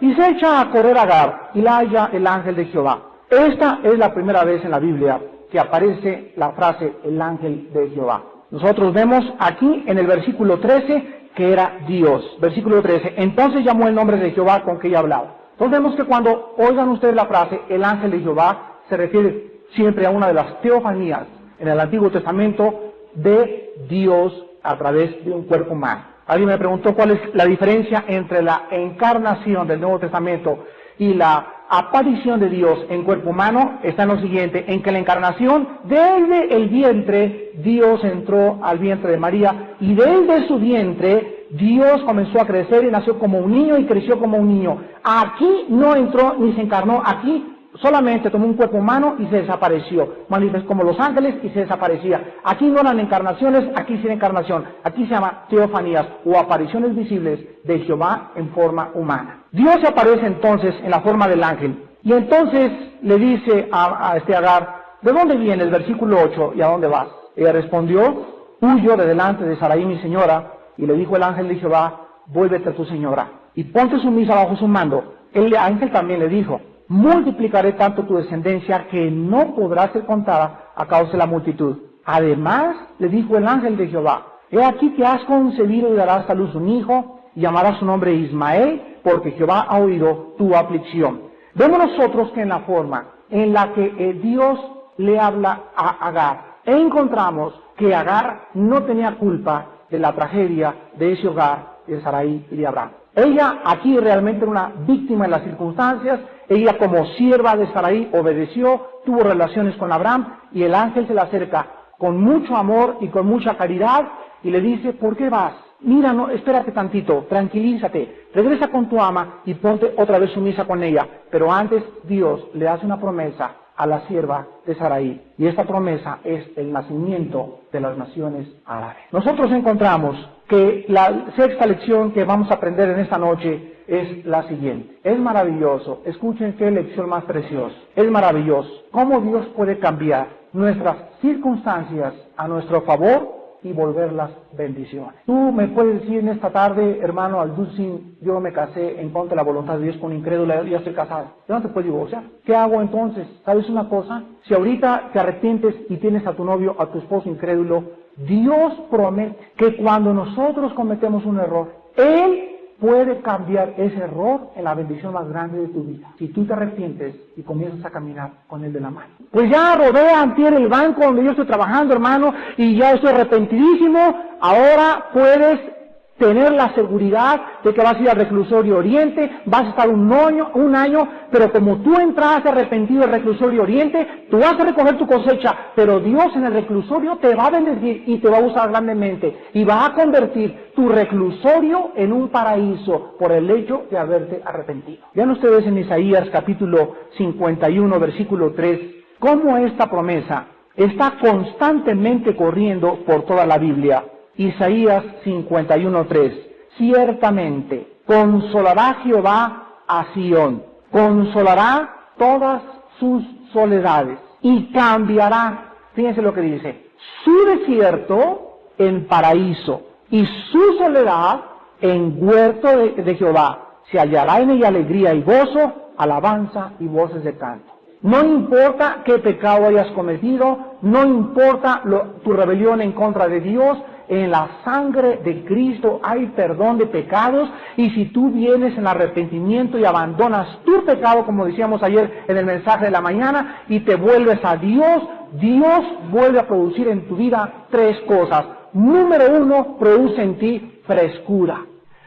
Y se echa a correr Agar, y la halla el ángel de Jehová. Esta es la primera vez en la Biblia que aparece la frase, el ángel de Jehová. Nosotros vemos aquí en el versículo 13 que era Dios. Versículo 13, entonces llamó el nombre de Jehová con que ella hablaba. Entonces vemos que cuando oigan ustedes la frase, el ángel de Jehová, se refiere siempre a una de las teofanías en el Antiguo Testamento de Dios a través de un cuerpo humano. Alguien me preguntó cuál es la diferencia entre la encarnación del Nuevo Testamento y la aparición de Dios en cuerpo humano. Está en lo siguiente, en que la encarnación, desde el vientre, Dios entró al vientre de María, y desde su vientre, Dios comenzó a crecer y nació como un niño y creció como un niño. Aquí no entró ni se encarnó, aquí solamente tomó un cuerpo humano y se desapareció, manifestó como los ángeles y se desaparecía. Aquí no eran encarnaciones, aquí sí era encarnación, aquí se llama teofanías o apariciones visibles de Jehová en forma humana. Dios se aparece entonces en la forma del ángel y entonces le dice a Agar, ¿de dónde vienes? Versículo 8, ¿y a dónde vas? Ella respondió, huyo de delante de Sarai mi señora, y le dijo el ángel de Jehová, vuélvete a tu señora y ponte sumisa bajo su mando. El ángel también le dijo, multiplicaré tanto tu descendencia que no podrá ser contada a causa de la multitud. Además, le dijo el ángel de Jehová, he aquí que has concebido y darás a luz un hijo, y llamarás su nombre Ismael, porque Jehová ha oído tu aflicción. Vemos nosotros que en la forma en la que Dios le habla a Agar, encontramos que Agar no tenía culpa de la tragedia de ese hogar de Sarai y de Abraham. Ella aquí realmente era una víctima de las circunstancias. Ella como sierva de Sarai obedeció, tuvo relaciones con Abraham y el ángel se le acerca con mucho amor y con mucha caridad y le dice, ¿por qué vas? Mira, no, espérate tantito, tranquilízate, regresa con tu ama y ponte otra vez sumisa con ella. Pero antes Dios le hace una promesa a la sierva de Sarai, y esta promesa es el nacimiento de las naciones árabes. Nosotros encontramos que la sexta lección que vamos a aprender en esta noche es la siguiente. Es maravilloso, escuchen qué lección más preciosa. Es maravilloso cómo Dios puede cambiar nuestras circunstancias a nuestro favor y volverlas bendiciones. Tú me puedes decir en esta tarde, hermano Alducin, yo me casé en contra de la voluntad de Dios con un incrédulo, ya estoy casado. Yo no te puedo divorciar. ¿Qué hago entonces? ¿Sabes una cosa? Si ahorita te arrepientes y tienes a tu novio, a tu esposo incrédulo, Dios promete que cuando nosotros cometemos un error, Él puede cambiar ese error en la bendición más grande de tu vida. Si tú te arrepientes y comienzas a caminar con Él de la mano. Pues ya rodé antier el banco donde yo estoy trabajando, hermano, y ya estoy arrepentidísimo. Ahora puedes tener la seguridad de que vas a ir al reclusorio Oriente, vas a estar un año, pero como tú entraste arrepentido al reclusorio Oriente, tú vas a recoger tu cosecha, pero Dios en el reclusorio te va a bendecir y te va a usar grandemente y va a convertir tu reclusorio en un paraíso por el hecho de haberte arrepentido. Vean ustedes en Isaías capítulo 51, versículo 3, cómo esta promesa está constantemente corriendo por toda la Biblia. Isaías 51:3, ciertamente consolará Jehová a Sión, consolará todas sus soledades y cambiará, fíjense lo que dice, su desierto en paraíso y su soledad en huerto de Jehová. Se hallará en ella alegría y gozo, alabanza y voces de canto. No importa qué pecado hayas cometido, no importa tu rebelión en contra de Dios, en la sangre de Cristo hay perdón de pecados, y si tú vienes en arrepentimiento y abandonas tu pecado, como decíamos ayer en el mensaje de la mañana, y te vuelves a Dios, Dios vuelve a producir en tu vida tres cosas. Número 1, produce en ti frescura.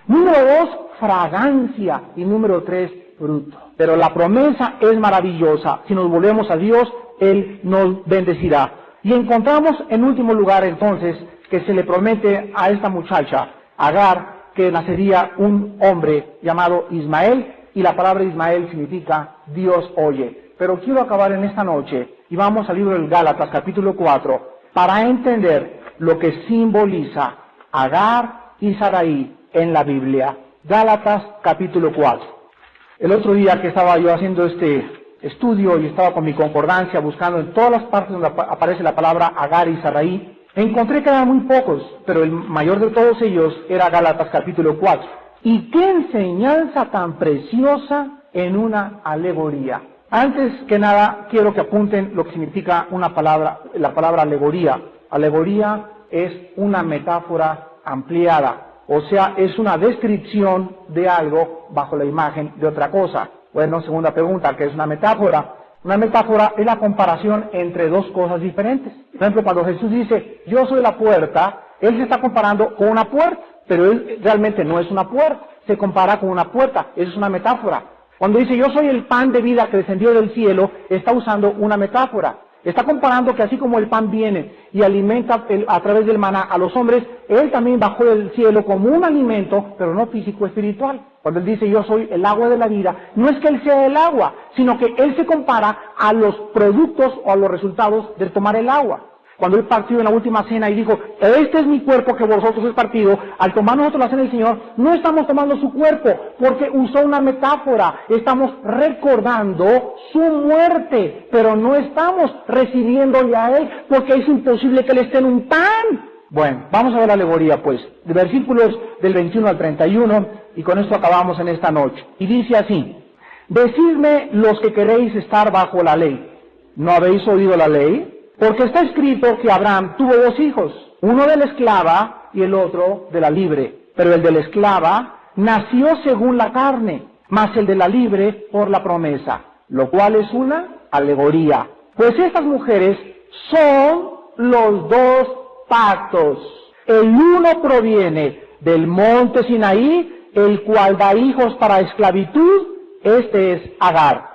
Número 2, fragancia. Y número 3, fruto. Pero la promesa es maravillosa. Si nos volvemos a Dios, Él nos bendecirá. Y encontramos en último lugar entonces que se le promete a esta muchacha, Agar, que nacería un hombre llamado Ismael, y la palabra Ismael significa Dios oye. Pero quiero acabar en esta noche y vamos al libro del Gálatas capítulo 4 para entender lo que simboliza Agar y Sarai en la Biblia. Gálatas capítulo 4. El otro día que estaba yo haciendo este estudio y estaba con mi concordancia buscando en todas las partes donde aparece la palabra Agar y Sarai, encontré que eran muy pocos, pero el mayor de todos ellos era Gálatas capítulo 4. Y qué enseñanza tan preciosa en una alegoría. Antes que nada, quiero que apunten lo que significa la palabra alegoría. Alegoría es una metáfora ampliada. O sea, es una descripción de algo bajo la imagen de otra cosa. Bueno, segunda pregunta, ¿qué es una metáfora? Una metáfora es la comparación entre dos cosas diferentes. Por ejemplo, cuando Jesús dice, yo soy la puerta, Él se está comparando con una puerta, pero Él realmente no es una puerta, se compara con una puerta, eso es una metáfora. Cuando dice, yo soy el pan de vida que descendió del cielo, está usando una metáfora. Está comparando que así como el pan viene y alimenta a través del maná a los hombres, Él también bajó del cielo como un alimento, pero no físico, espiritual. Cuando Él dice yo soy el agua de la vida, no es que Él sea el agua, sino que Él se compara a los productos o a los resultados de tomar el agua. Cuando Él partió en la última cena y dijo, este es mi cuerpo que vosotros es partido, al tomar nosotros la cena del Señor, no estamos tomando su cuerpo, porque usó una metáfora, estamos recordando su muerte, pero no estamos recibiéndole a Él, porque es imposible que Él esté en un pan. Bueno, vamos a ver la alegoría pues, de versículos del 21 al 31, y con esto acabamos en esta noche. Y dice así, decidme los que queréis estar bajo la ley, ¿no habéis oído la ley? Porque está escrito que Abraham tuvo dos hijos, uno de la esclava y el otro de la libre. Pero el de la esclava nació según la carne, mas el de la libre por la promesa, lo cual es una alegoría. Pues estas mujeres son los dos pactos. El uno proviene del monte Sinaí, el cual da hijos para esclavitud, este es Agar.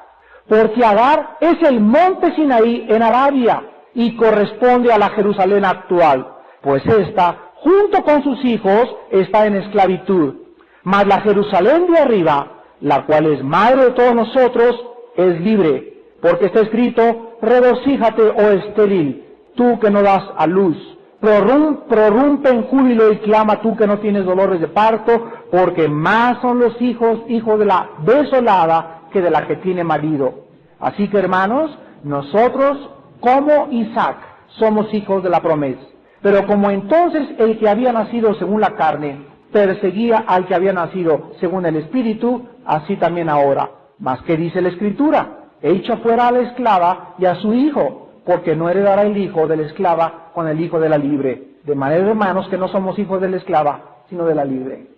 Porque Agar es el monte Sinaí en Arabia, y corresponde a la Jerusalén actual, pues ésta, junto con sus hijos, está en esclavitud. Mas la Jerusalén de arriba, la cual es madre de todos nosotros, es libre, porque está escrito, regocíjate, oh estéril, tú que no das a luz, prorrumpe en júbilo y clama tú que no tienes dolores de parto, porque más son los hijos de la desolada que de la que tiene marido. Así que, hermanos, nosotros, como Isaac, somos hijos de la promesa. Pero como entonces el que había nacido según la carne perseguía al que había nacido según el Espíritu, así también ahora. Mas ¿qué dice la Escritura? Echa fuera a la esclava y a su hijo, porque no heredará el hijo de la esclava con el hijo de la libre. De manera, hermanos, que no somos hijos de la esclava, sino de la libre.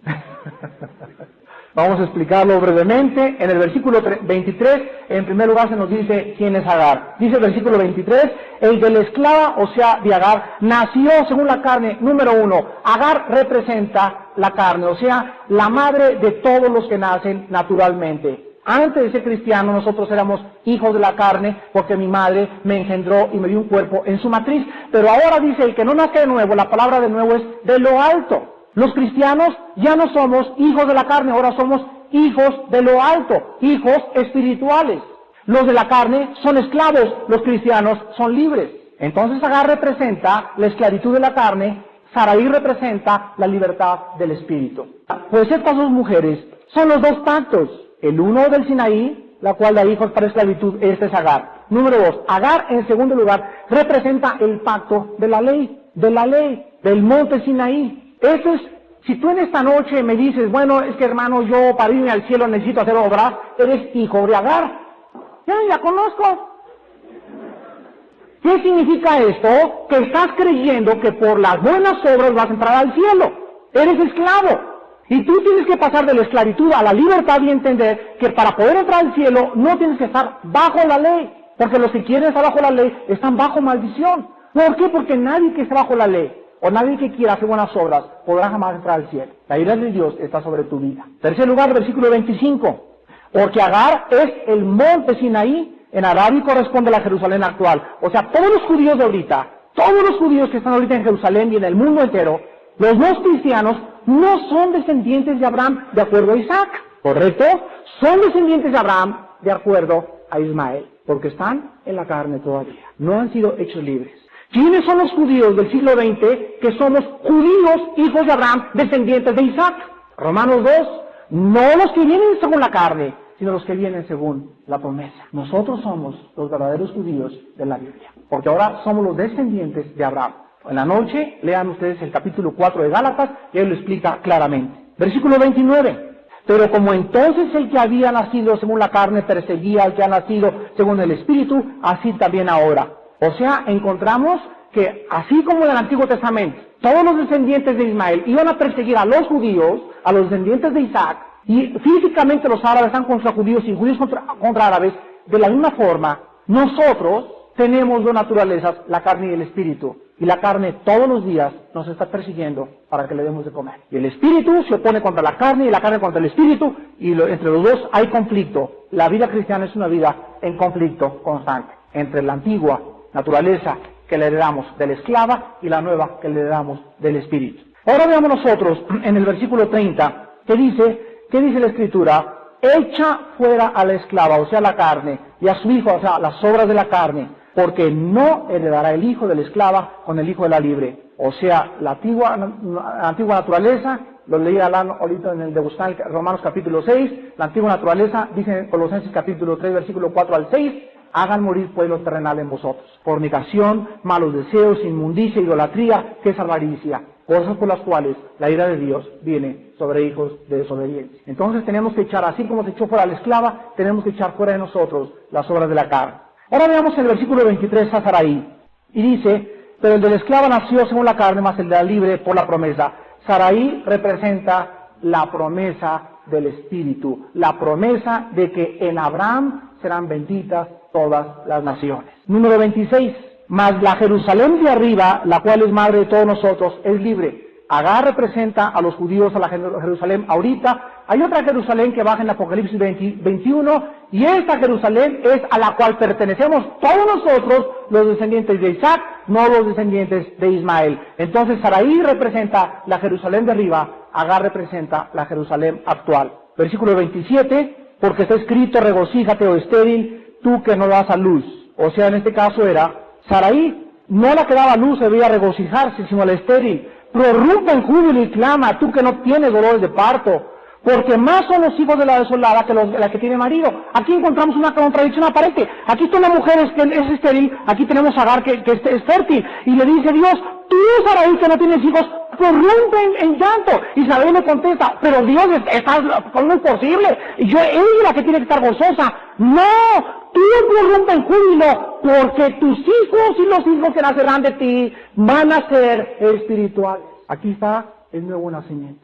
Vamos a explicarlo brevemente. En el versículo 23, en primer lugar se nos dice quién es Agar. Dice el versículo 23, el de la esclava, o sea, de Agar, nació según la carne. Número 1, Agar representa la carne, o sea, la madre de todos los que nacen naturalmente. Antes de ser cristiano, nosotros éramos hijos de la carne, porque mi madre me engendró y me dio un cuerpo en su matriz. Pero ahora dice, el que no nace de nuevo, la palabra de nuevo es de lo alto. Los cristianos ya no somos hijos de la carne, ahora somos hijos de lo alto, hijos espirituales. Los de la carne son esclavos, los cristianos son libres. Entonces Agar representa la esclavitud de la carne, Sarai representa la libertad del espíritu. Pues estas dos mujeres son los dos pactos, el uno del Sinaí, la cual da hijos para esclavitud, este es Agar. Número 2, Agar en segundo lugar representa el pacto de la ley, del monte Sinaí. Eso es, si tú en esta noche me dices, bueno, es que hermano, yo para irme al cielo necesito hacer obras, eres hijo de Agar. Ya la conozco. ¿Qué significa esto? Que estás creyendo que por las buenas obras vas a entrar al cielo. Eres esclavo. Y tú tienes que pasar de la esclavitud a la libertad y entender que para poder entrar al cielo no tienes que estar bajo la ley. Porque los que quieren estar bajo la ley están bajo maldición. ¿Por qué? Porque nadie que esté bajo la ley o nadie que quiera hacer buenas obras podrá jamás entrar al cielo. La ira de Dios está sobre tu vida. Tercer lugar, versículo 25. Porque Agar es el monte Sinaí, en Arabia corresponde a la Jerusalén actual. O sea, todos los judíos de ahorita, todos los judíos que están ahorita en Jerusalén y en el mundo entero, los no cristianos no son descendientes de Abraham de acuerdo a Isaac, ¿correcto? Son descendientes de Abraham de acuerdo a Ismael, porque están en la carne todavía. No han sido hechos libres. ¿Quiénes son los judíos del siglo XX que somos judíos, hijos de Abraham, descendientes de Isaac? Romanos 2, no los que vienen según la carne, sino los que vienen según la promesa. Nosotros somos los verdaderos judíos de la Biblia, porque ahora somos los descendientes de Abraham. En la noche lean ustedes el capítulo 4 de Gálatas y él lo explica claramente. Versículo 29. Pero como entonces el que había nacido según la carne perseguía al que ha nacido según el Espíritu, así también ahora. O sea, encontramos que así como en el Antiguo Testamento, todos los descendientes de Ismael iban a perseguir a los judíos, a los descendientes de Isaac, y físicamente los árabes están contra judíos y judíos contra árabes, de la misma forma, nosotros tenemos dos naturalezas, la carne y el espíritu. Y la carne todos los días nos está persiguiendo para que le demos de comer. Y el espíritu se opone contra la carne y la carne contra el espíritu, y entre los dos hay conflicto. La vida cristiana es una vida en conflicto constante entre la antigua naturaleza que le heredamos de la esclava y la nueva que le heredamos del espíritu. Ahora veamos nosotros en el versículo 30 que dice, ¿qué dice la Escritura? Echa fuera a la esclava, o sea, la carne, y a su hijo, o sea, las obras de la carne, porque no heredará el hijo de la esclava con el hijo de la libre. O sea, la antigua naturaleza, lo leí ahorita en el devocional Romanos capítulo 6, la antigua naturaleza, dice en Colosenses capítulo 3, versículo 4 al 6, hagan morir pueblo terrenal en vosotros. Fornicación, malos deseos, inmundicia, idolatría, que es avaricia. Cosas por las cuales la ira de Dios viene sobre hijos de desobediencia. Entonces tenemos que echar, así como se echó fuera a la esclava, tenemos que echar fuera de nosotros las obras de la carne. Ahora veamos el versículo 23 a Sarai. Y dice, pero el de la esclava nació según la carne, más el de la libre por la promesa. Sarai representa la promesa del Espíritu, la promesa de que en Abraham serán benditas todas las naciones. Número 26. Mas la Jerusalén de arriba, la cual es madre de todos nosotros, es libre. Agar representa a los judíos, a la Jerusalén ahorita. Hay otra Jerusalén que baja en Apocalipsis 21, y esta Jerusalén es a la cual pertenecemos todos nosotros, los descendientes de Isaac, no los descendientes de Ismael. Entonces Sarai representa la Jerusalén de arriba, Agar representa la Jerusalén actual. Versículo 27, porque está escrito, regocíjate, oh estéril, tú que no das a luz. O sea, en este caso era Sarai, no la que daba luz debía regocijarse, sino la estéril. Prorrumpe en júbilo y clama, tú que no tienes dolores de parto, porque más son los hijos de la desolada que la que tiene marido. Aquí encontramos una contradicción aparente. Aquí está una mujer que es estéril, aquí tenemos a Agar que es fértil, y le dice Dios, tú Sarai que no tienes hijos, prorrumpe en llanto. Y Sarai le contesta, pero Dios, ¿cómo es posible? Ella es la que tiene que estar gozosa. No, tú prorrumpe en júbilo, porque tus hijos y los hijos que nacerán de ti van a ser espirituales. Aquí está el nuevo nacimiento,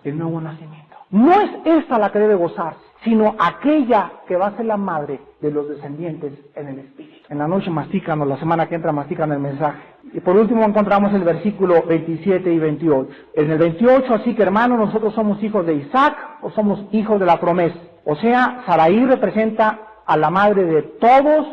No es esta la que debe gozarse, sino aquella que va a ser la madre de los descendientes en el Espíritu. En la noche mastícanos, la semana que entra mastícanos el mensaje. Y por último encontramos el versículo 27 y 28. En el 28, así que hermanos, nosotros somos hijos de Isaac o somos hijos de la promesa. O sea, Sarai representa a la madre de todos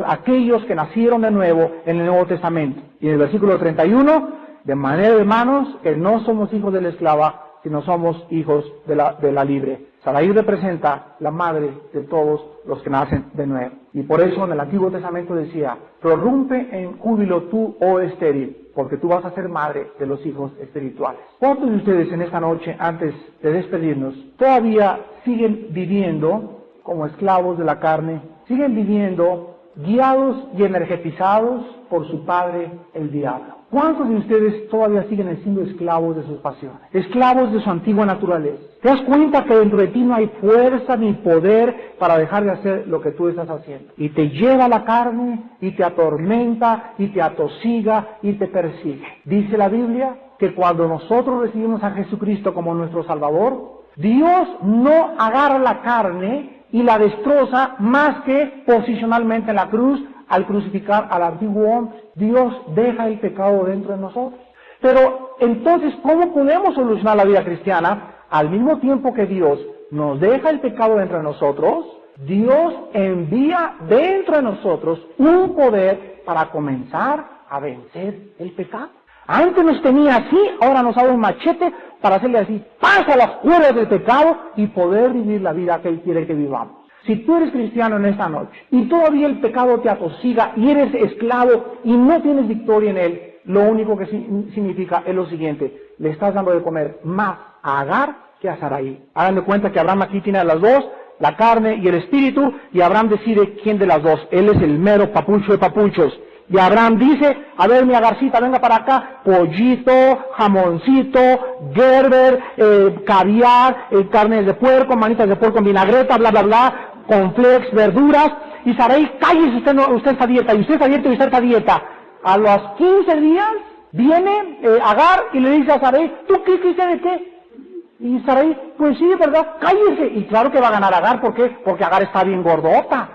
aquellos que nacieron de nuevo en el Nuevo Testamento. Y en el versículo 31, de manera, hermanos, que no somos hijos de la esclava, sino somos hijos de la libre. Sarai representa la madre de todos los que nacen de nuevo. Y por eso en el Antiguo Testamento decía, prorrumpe en júbilo tú, oh estéril, porque tú vas a ser madre de los hijos espirituales. ¿Cuántos de ustedes en esta noche, antes de despedirnos, todavía siguen viviendo como esclavos de la carne? ¿Siguen viviendo guiados y energetizados por su padre, el diablo? ¿Cuántos de ustedes todavía siguen siendo esclavos de sus pasiones? Esclavos de su antigua naturaleza. ¿Te das cuenta que dentro de ti no hay fuerza ni poder para dejar de hacer lo que tú estás haciendo? Y te lleva a la carne, y te atormenta, y te atosiga, y te persigue. Dice la Biblia que cuando nosotros recibimos a Jesucristo como nuestro Salvador, Dios no agarra la carne y la destroza más que posicionalmente en la cruz. Al crucificar al antiguo hombre, Dios deja el pecado dentro de nosotros. Pero entonces, ¿cómo podemos solucionar la vida cristiana? Al mismo tiempo que Dios nos deja el pecado dentro de nosotros, Dios envía dentro de nosotros un poder para comenzar a vencer el pecado. Antes nos tenía así, ahora nos da un machete para hacerle así, pasa las cuerdas del pecado y poder vivir la vida que Él quiere que vivamos. Si tú eres cristiano en esta noche y todavía el pecado te atosiga y eres esclavo y no tienes victoria en él, lo único que significa es lo siguiente: le estás dando de comer más a Agar que a Sarai. Hagan de cuenta que Abraham aquí tiene a las dos, la carne y el espíritu, y Abraham decide quién de las dos. Él es el mero papucho de papuchos. Y Abraham dice, a ver mi Agarcita, venga para acá, pollito, jamoncito, gerber, caviar, carnes de puerco, manitas de puerco en vinagreta, bla, bla, bla, cornflakes, verduras. Y Sarai, cállese, usted está a dieta, y usted está a dieta, y usted está a dieta. A los 15 días viene Agar y le dice a Sarai, ¿tú qué de qué? Y Sarai, pues sí, ¿verdad? Cállese. Y claro que va a ganar Agar, ¿por qué? Porque Agar está bien gordota.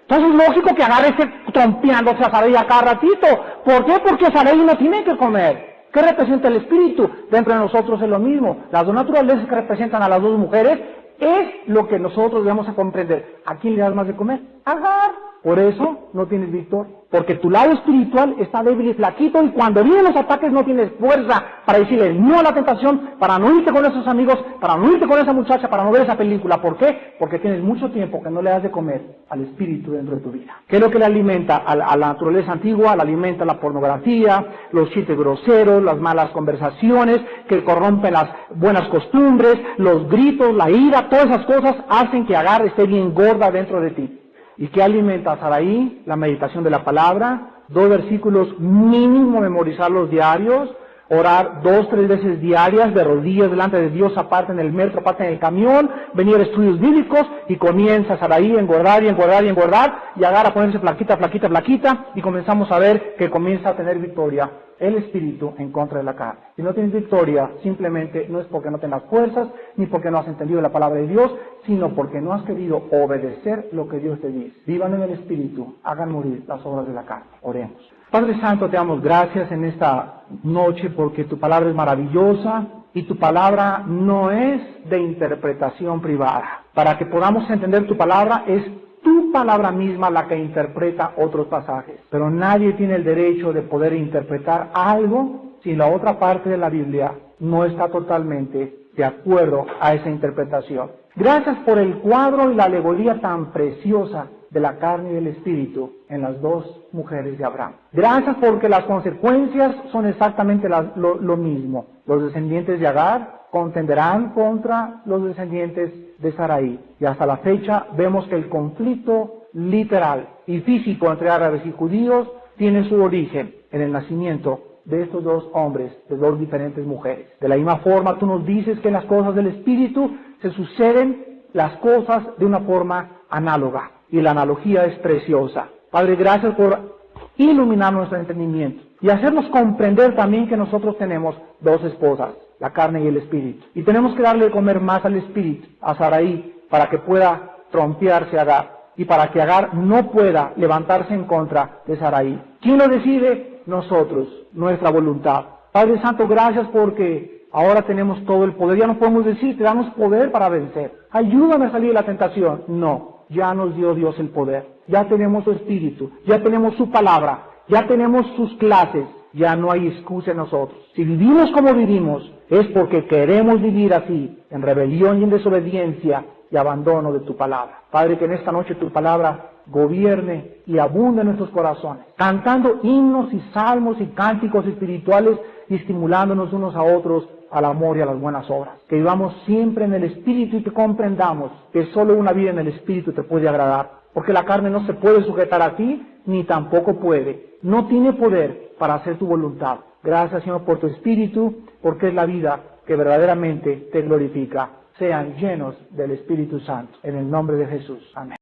Entonces es lógico que Agar esté trompeándose a Sarai a cada ratito. ¿Por qué? Porque Sarai no tiene que comer. ¿Qué representa el espíritu? Dentro de nosotros es lo mismo. Las dos naturalezas que representan a las dos mujeres es lo que nosotros debemos a comprender. ¿A quién le das más de comer? Agar. Por eso no tienes victoria. Porque tu lado espiritual está débil y flaquito, y cuando vienen los ataques no tienes fuerza para decirle no a la tentación, para no irte con esos amigos, para no irte con esa muchacha, para no ver esa película. ¿Por qué? Porque tienes mucho tiempo que no le das de comer al espíritu dentro de tu vida. ¿Qué es lo que le alimenta a la naturaleza antigua? Le alimenta la pornografía, los chistes groseros, las malas conversaciones que corrompen las buenas costumbres, los gritos, la ira. Todas esas cosas hacen que Agar esté bien gorda dentro de ti. ¿Y qué alimenta a Saraí? La meditación de la palabra, 2 versículos mínimo, memorizarlos diarios, orar 2, 3 veces diarias, de rodillas delante de Dios, aparte en el metro, aparte en el camión, venir a estudios bíblicos, y comienza Saraí a engordar y engordar y engordar, y Agar a ponerse flaquita, flaquita, flaquita, y comenzamos a ver que comienza a tener victoria el espíritu en contra de la carne. Si no tienes victoria, simplemente no es porque no tengas fuerzas, ni porque no has entendido la palabra de Dios, sino porque no has querido obedecer lo que Dios te dice. Vivan en el espíritu, hagan morir las obras de la carne. Oremos. Padre Santo, te damos gracias en esta noche porque tu palabra es maravillosa y tu palabra no es de interpretación privada. Para que podamos entender tu palabra es tu palabra misma la que interpreta otros pasajes. Pero nadie tiene el derecho de poder interpretar algo si la otra parte de la Biblia no está totalmente de acuerdo a esa interpretación. Gracias por el cuadro y la alegoría tan preciosa de la carne y del espíritu en las 2 mujeres de Abraham. Gracias porque las consecuencias son exactamente lo mismo. Los descendientes de Agar contenderán contra los descendientes de Saraí. Y hasta la fecha vemos que el conflicto literal y físico entre árabes y judíos tiene su origen en el nacimiento de estos 2 hombres, de 2 diferentes mujeres. De la misma forma, tú nos dices que en las cosas del espíritu se suceden las cosas de una forma análoga. Y la analogía es preciosa. Padre, gracias por iluminar nuestro entendimiento y hacernos comprender también que nosotros tenemos 2 esposas, la carne y el espíritu. Y tenemos que darle de comer más al espíritu, a Saraí, para que pueda trompearse a Agar y para que Agar no pueda levantarse en contra de Saraí. ¿Quién lo decide? Nosotros, nuestra voluntad. Padre Santo, gracias porque ahora tenemos todo el poder. Ya no podemos decir, te damos poder para vencer. Ayúdame a salir de la tentación. No, ya nos dio Dios el poder. Ya tenemos su espíritu, ya tenemos su palabra, ya tenemos sus clases. Ya no hay excusa en nosotros. Si vivimos como vivimos, es porque queremos vivir así, en rebelión y en desobediencia y abandono de tu palabra. Padre, que en esta noche tu palabra gobierne y abunde en nuestros corazones, cantando himnos y salmos y cánticos espirituales y estimulándonos unos a otros al amor y a las buenas obras. Que vivamos siempre en el Espíritu y que comprendamos que solo una vida en el Espíritu te puede agradar, porque la carne no se puede sujetar a ti, ni tampoco puede, no tiene poder para hacer tu voluntad. Gracias, Señor, por tu Espíritu, porque es la vida que verdaderamente te glorifica. Sean llenos del Espíritu Santo. En el nombre de Jesús. Amén.